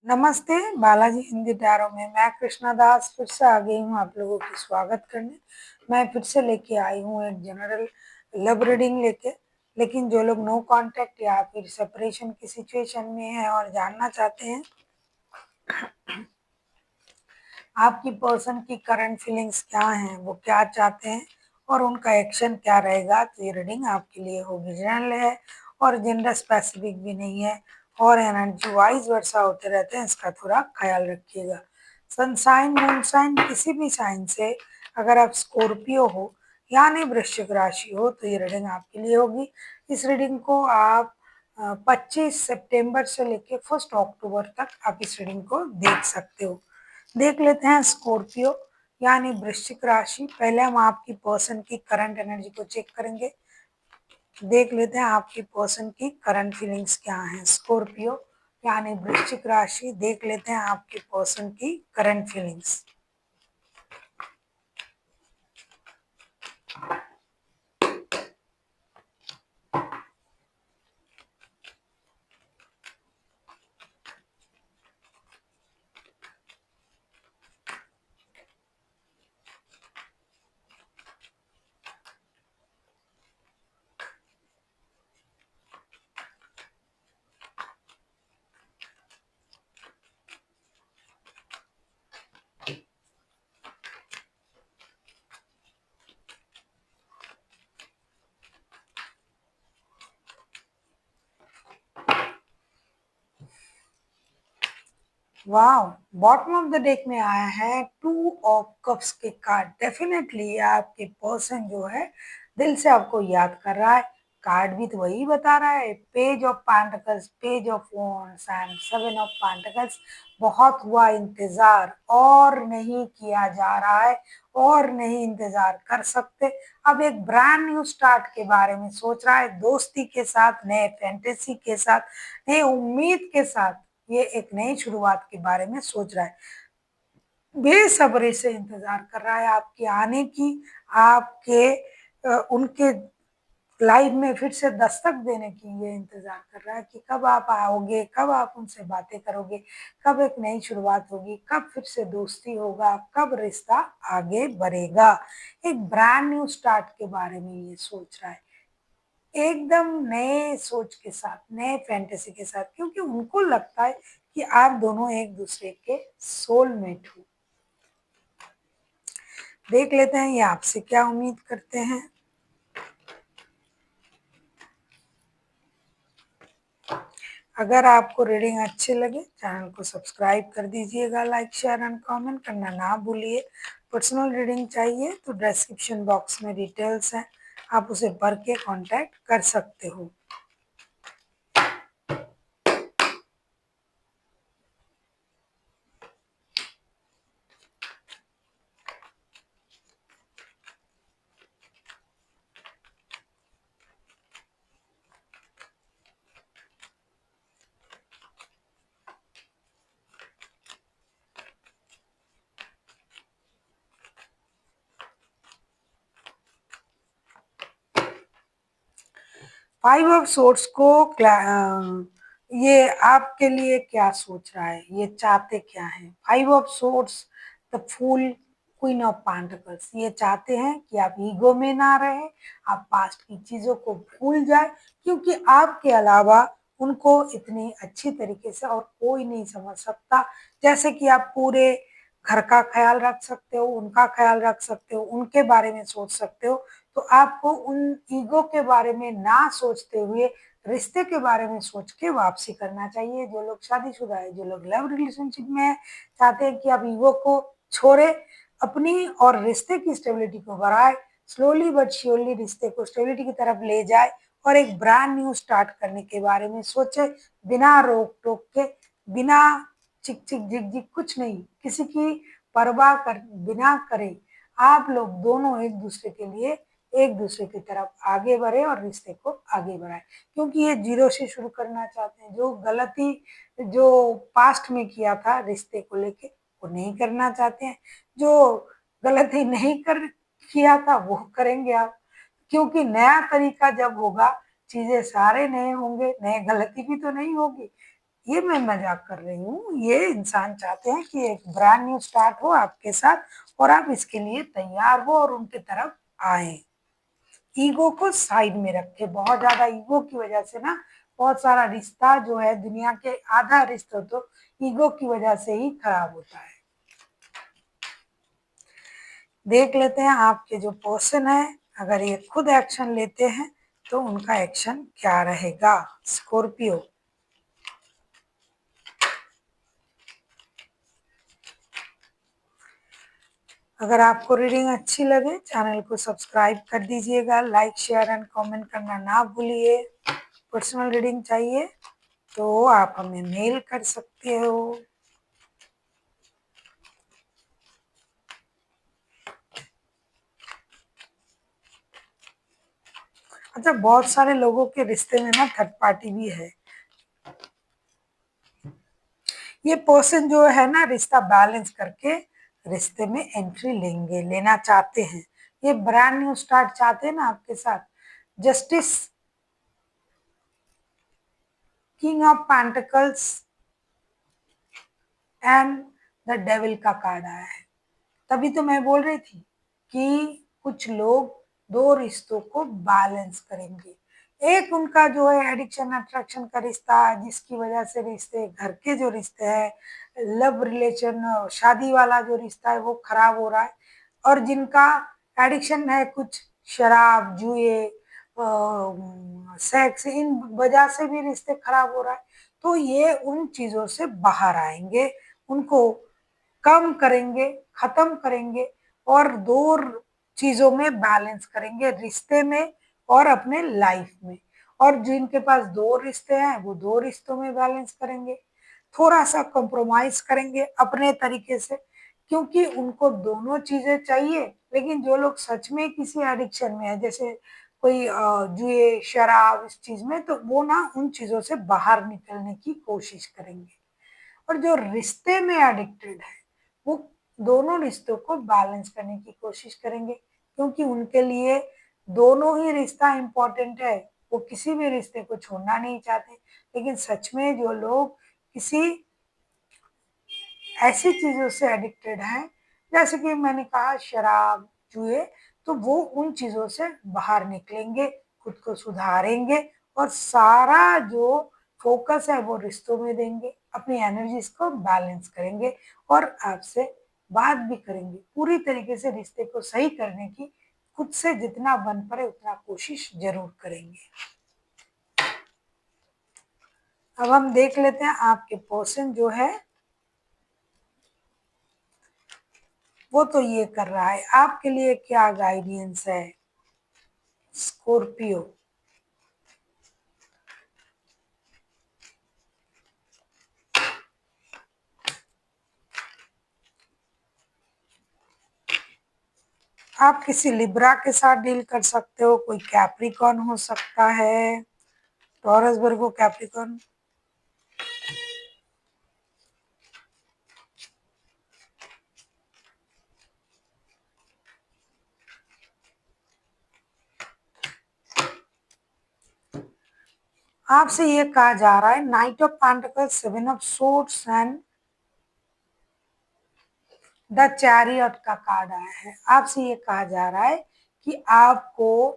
नमस्ते, बालाजी हिंदी टैरो में मैं कृष्णा दास फिर से आ गई हूँ आप लोगों की स्वागत करने। मैं फिर से लेके आई हूँ एक जनरल लव रीडिंग लेके। लेकिन जो लोग नो कांटेक्ट या फिर सेपरेशन की सिचुएशन में हैं और जानना चाहते हैं आपकी पर्सन की करंट फीलिंग्स क्या हैं, वो क्या चाहते हैं और उनका एक्शन क्या रहेगा, तो ये रीडिंग आपके लिए होगी। जनरल है और जेंडर स्पेसिफिक भी नहीं है और एनर्जी वाइज वर्षा होते रहते हैं, इसका थोड़ा ख्याल रखिएगा। सनसाइन मूनसाइन किसी भी साइन से अगर आप स्कॉर्पियो हो यानी वृश्चिक राशि हो तो ये रीडिंग आपके लिए होगी। इस रीडिंग को आप 25 सितंबर से लेकर 1 अक्टूबर तक आप इस रीडिंग को देख सकते हो। देख लेते हैं स्कॉर्पियो यानी वृश्चिक राशि। पहले हम आपकी पर्सन की करंट एनर्जी को चेक करेंगे। देख लेते हैं आपकी पर्सन की करंट फीलिंग्स क्या हैं। स्कॉर्पियो यानी वृश्चिक राशि, देख लेते हैं आपकी पर्सन की करंट फीलिंग्स। वाह, बॉटम ऑफ द डेक में आया है 2 ऑफ कप्स के कार्ड। डेफिनेटली आपके पर्सन जो है दिल से आपको याद कर रहा है। कार्ड भी तो वही बता रहा है, page of pentacles, page of wands and 7 of pentacles. बहुत हुआ इंतजार और नहीं किया जा रहा है और नहीं इंतजार कर सकते। अब एक ब्रांड न्यू स्टार्ट के बारे में सोच रहा है, दोस्ती के साथ, नए फैंटेसी के साथ, नई उम्मीद के साथ ये एक नई शुरुआत के बारे में सोच रहा है। बेसब्री से इंतजार कर रहा है आपके आने की, आपके उनके लाइफ में फिर से दस्तक देने की ये इंतजार कर रहा है कि कब आप आओगे, कब आप उनसे बातें करोगे, कब एक नई शुरुआत होगी, कब फिर से दोस्ती होगा, कब रिश्ता आगे बढ़ेगा। एक ब्रांड न्यू स्टार्ट के बारे में ये सोच रहा है, एकदम नए सोच के साथ, नए फैंटेसी के साथ, क्योंकि उनको लगता है कि आप दोनों एक दूसरे के सोलमेट हो। देख लेते हैं ये आपसे क्या उम्मीद करते हैं। अगर आपको रीडिंग अच्छे लगे चैनल को सब्सक्राइब कर दीजिएगा, लाइक शेयर एंड कमेंट करना ना भूलिए। पर्सनल रीडिंग चाहिए तो डिस्क्रिप्शन बॉक्स में डिटेल्स हैं, आप उसे पढ़ के कांटेक्ट कर सकते हो। 5 ऑफ सोर्स को ये आपके लिए क्या सोच रहा है, ये चाहते क्या है। 5 of swords, the fool, queen of pentacles, ये चाहते हैं कि आप ईगो में ना रहे, आप पास्ट की चीजों को भूल जाए, क्योंकि आपके अलावा उनको इतनी अच्छी तरीके से और कोई नहीं समझ सकता। जैसे कि आप पूरे घर का ख्याल रख सकते हो, उनका ख्याल रख सकते हो, उनके बारे में सोच सकते हो। तो आपको उन ईगो के बारे में ना सोचते हुए रिश्ते के बारे में सोच के वापसी करना चाहिए। जो लोग शादीशुदा है, जो लोग लव रिलेशनशिप में है, चाहते हैं कि आप ईगो को छोड़े, अपनी और रिश्ते की स्टेबिलिटी को बढ़ाए, स्लोली बट श्योरली रिश्ते को स्टेबिलिटी की तरफ ले जाए और एक ब्रांड न्यू स्टार्ट करने के बारे में सोचे, बिना रोक टोक के, बिना चिक चिक झिक झिक, कुछ नहीं, किसी की परवाह कर बिना करे आप लोग दोनों एक दूसरे के लिए, एक दूसरे की तरफ आगे बढ़े और रिश्ते को आगे बढ़ाए। क्योंकि ये जीरो से शुरू करना चाहते हैं। जो गलती जो पास्ट में किया था रिश्ते को लेके वो नहीं करना चाहते हैं, जो गलती नहीं कर किया था वो करेंगे आप। क्योंकि नया तरीका जब होगा, चीजें सारे नए होंगे, नए गलती भी तो नहीं होगी। ये मैं मजाक कर रही हूँ। ये इंसान चाहते हैं कि एक ब्रांड न्यू स्टार्ट हो आपके साथ और आप इसके लिए तैयार हो और उनके तरफ आए। ईगो को साइड में रखे। बहुत ज्यादा ईगो की वजह से ना बहुत सारा रिश्ता जो है, दुनिया के आधा रिश्ता तो ईगो की वजह से ही खराब होता है। देख लेते हैं आपके जो पर्सन है, अगर ये खुद एक्शन लेते हैं तो उनका एक्शन क्या रहेगा। स्कॉर्पियो, अगर आपको रीडिंग अच्छी लगे चैनल को सब्सक्राइब कर दीजिएगा, लाइक शेयर एंड कमेंट करना ना भूलिए। पर्सनल रीडिंग चाहिए तो आप हमें मेल कर सकते हो। अच्छा, बहुत सारे लोगों के रिश्ते में ना थर्ड पार्टी भी है। ये पर्सन जो है ना रिश्ता बैलेंस करके रिश्ते में एंट्री लेना चाहते हैं। ये ब्रांड न्यू स्टार्ट चाहते हैं ना आपके साथ। Justice, king of pentacles and the devil का कार्ड आया है। तभी तो मैं बोल रही थी कि कुछ लोग दो रिश्तों को बैलेंस करेंगे। एक उनका जो है एडिक्शन अट्रैक्शन का रिश्ता, जिसकी वजह से रिश्ते, घर के जो रिश्ते हैं, लव रिलेशन, शादी वाला जो रिश्ता है वो खराब हो रहा है। और जिनका एडिक्शन है कुछ शराब, जुए, सेक्स, इन वजह से भी रिश्ते खराब हो रहा है। तो ये उन चीजों से बाहर आएंगे, उनको कम करेंगे, खत्म करेंगे और दो चीजों में बैलेंस करेंगे, रिश्ते में और अपने लाइफ में। और जिनके पास दो रिश्ते हैं वो दो रिश्तों में बैलेंस करेंगे, थोड़ा सा कॉम्प्रोमाइज करेंगे अपने तरीके से, क्योंकि उनको दोनों चीजें चाहिए। लेकिन जो लोग सच में किसी एडिक्शन में है, जैसे कोई जुए, शराब, इस चीज में, तो वो ना उन चीजों से बाहर निकलने की कोशिश करेंगे। और जो रिश्ते में एडिक्टेड है वो दोनों रिश्तों को बैलेंस करने की कोशिश करेंगे, क्योंकि उनके लिए दोनों ही रिश्ता इम्पोर्टेंट है। वो किसी भी रिश्ते को छोड़ना नहीं चाहते। लेकिन सच में जो लोग किसी ऐसी चीजों से एडिक्टेड हैं, जैसे कि मैंने कहा शराब, जुए, तो वो उन चीजों से बाहर निकलेंगे, खुद को सुधारेंगे और सारा जो फोकस है वो रिश्तों में देंगे, अपनी एनर्जीज को बैलेंस करेंगे और आपसे बात भी करेंगे। पूरी तरीके से रिश्ते को सही करने की खुद से जितना बन पड़े उतना कोशिश जरूर करेंगे। अब हम देख लेते हैं आपके पर्सन जो है वो तो ये कर रहा है, आपके लिए क्या गाइडेंस है। स्कॉर्पियो, आप किसी लिब्रा के साथ डील कर सकते हो, कोई कैप्रिकॉन हो सकता है, टॉरस, वर्गो, कैप्रिकॉन। आपसे ये कहा जा रहा है, night of pentacles, seven of swords and the chariot का कार्ड आया है। आपसे ये कहा जा रहा है कि आपको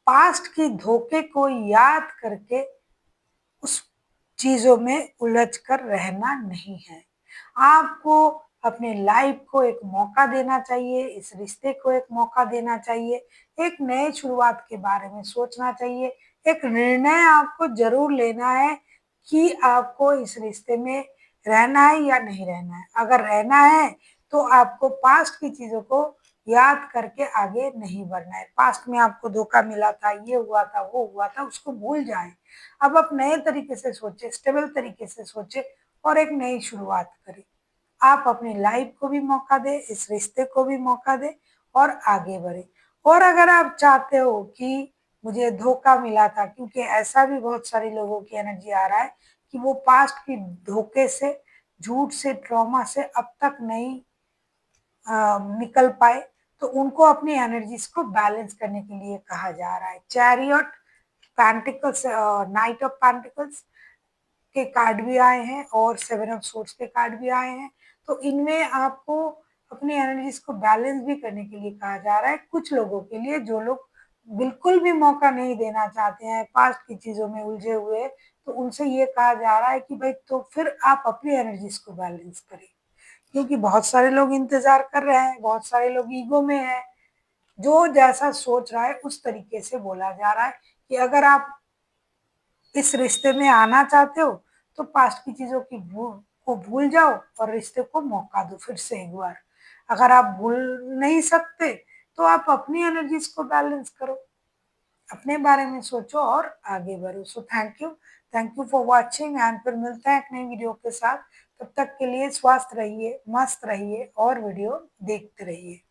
पास्ट की धोखे को याद करके उस चीजों में उलझ कर रहना नहीं है। आपको अपने लाइफ को एक मौका देना चाहिए, इस रिश्ते को एक मौका देना चाहिए, एक नए शुरुआत के बारे में सोचना चाहिए। एक निर्णय आपको जरूर लेना है कि आपको इस रिश्ते में रहना है या नहीं रहना है। अगर रहना है तो आपको पास्ट की चीजों को याद करके आगे नहीं बढ़ना है। पास्ट में आपको धोखा मिला था, ये हुआ था, वो हुआ था, उसको भूल जाएं। अब आप नए तरीके से सोचे, स्टेबल तरीके से सोचे और एक नई शुरुआत करें। आप अपनी लाइफ को भी मौका दे, इस रिश्ते को भी मौका दे और आगे बढ़े। और अगर आप चाहते हो कि मुझे धोखा मिला था, क्योंकि ऐसा भी बहुत सारे लोगों की एनर्जी आ रहा है कि वो पास्ट की धोखे से, झूठ से, ट्रॉमा से अब तक नहीं निकल पाए, तो उनको अपनी एनर्जीज को बैलेंस करने के लिए कहा जा रहा है। Chariot, pentacles, night of pentacles, के कार्ड भी आए हैं और 7 ऑफ सोर्ड्स के कार्ड भी आए हैं। तो इनमें आपको अपनी एनर्जीज को बैलेंस भी करने के लिए कहा जा रहा है। कुछ लोगों के लिए जो लोग बिल्कुल भी मौका नहीं देना चाहते हैं, पास्ट की चीज़ों में उलझे हुए, तो उनसे ये कहा जा रहा है कि भाई तो फिर आप अपनी एनर्जीज को बैलेंस करें। क्योंकि बहुत सारे लोग इंतज़ार कर रहे हैं, बहुत सारे लोग ईगो में हैं। जो जैसा सोच रहा है उस तरीके से बोला जा रहा है कि अगर आप इस रिश्ते में आना चाहते हो तो पास्ट की चीजों की को भूल जाओ और रिश्ते को मौका दो फिर से एक बार। अगर आप भूल नहीं सकते तो आप अपनी एनर्जीज को बैलेंस करो, अपने बारे में सोचो और आगे बढ़ो। So thank you for watching and फिर मिलते हैं एक नई वीडियो के साथ। तब तक के लिए स्वस्थ रहिए, मस्त रहिए और वीडियो देखते रहिए।